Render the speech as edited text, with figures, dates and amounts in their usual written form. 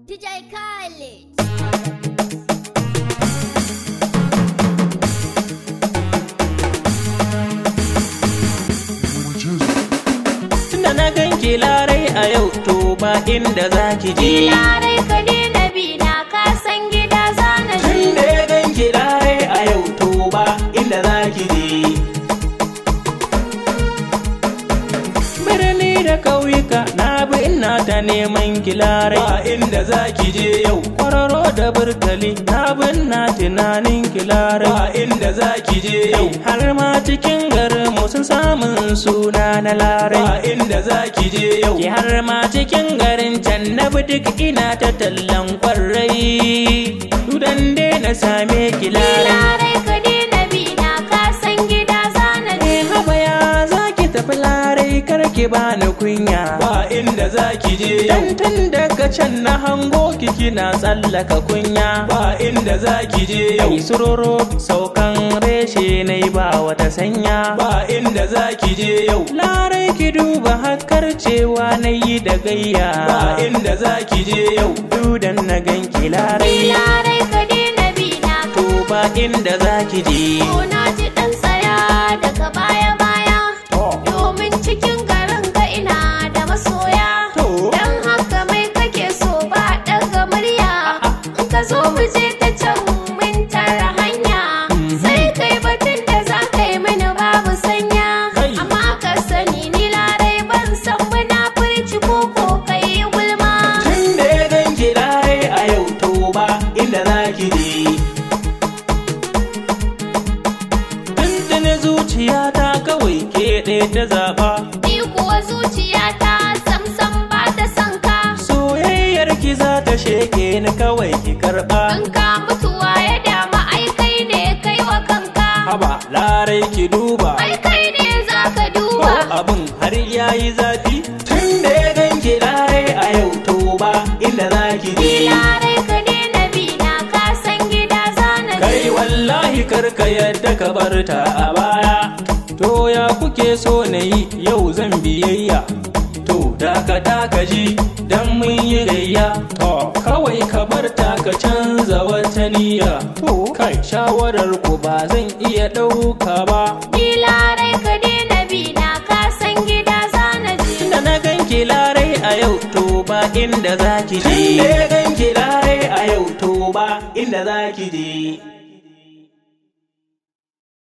DJ Khaled. Tunda na ganki larai a yau to ba inda zaki je. Larai ka daina bi na ka san gida zana je. Tunda ya ganki larai a yau to ba inda zaki je. Birni da kauyuka na bi ina ta neman ki larai, ba inda zaki je yau. Kwararo da burtali na bi ina tunanin ki larai, ba inda zaki je yau. Har ma cikin garin mu sun samun suna na larai, ba inda zaki je yau. Ki har ma cikin garin can na bi duk ina ta tallan kwarai, dudan dai na same ki larai. Larai ka daina bi na ka san gida zana je. Haba ya zaki tafi larai kar ki bani kunya, ba inda zaki je yau. Tun daga can na hango ki kina tsallaka kunya, ba inda zaki je yau. Ai suroro saukan reshe nai ba wata sanya, ba inda zaki je yau. Larai ki duba hakkar cewa nayi da gayya, ba inda zaki je yau. Dudan na ganki larai, Larai ka daina bi na ka. to ba inda zaki je. Ko na ji dan tsaya daga baya baya, domin cikin garin ka ina da masoya. Dan haka mai kake so ba daga murya, in ka zo mu je ta can mun tara hanya. Sai kai batun da za ka yi mini babu sanya, amma ka sani ni larai ban san munafurci ko ko kai gulma. Tunda ya ganki larai a yau to ba inda zaki je. Tuntuni zuciyata kawai ke ɗaya ta zaɓa, Ni kuwa zuciyata samsam ba ta san ka. soyayyar ki za ta sheke ni kawai ki karɓa. In ka mutuwa ya dama ai kai ne kai wa kanka. Haba larai ki duba, Ai kai ne za ka ko duba. abin har yayi zafi. Tunda ya ganki larai a yau to ba inda zaki je. Larai ka daina bi na ka san gida zana je. Kai wallahi karka yadda ka bar ta a baya. To ya kuke so na yi yau zan biyayya. To dakata ka ji dan mun yi gayya. To kawai ka bar ta ka canza wata niyya. To kai shawarar ku ba zan iya ɗauka ba. Ni larai ka daina bi na ka san gida zana je. Tunda na ganki larai a yau to ba inda zaki je. Tunda ya ganki larai a yau to ba inda zaki je.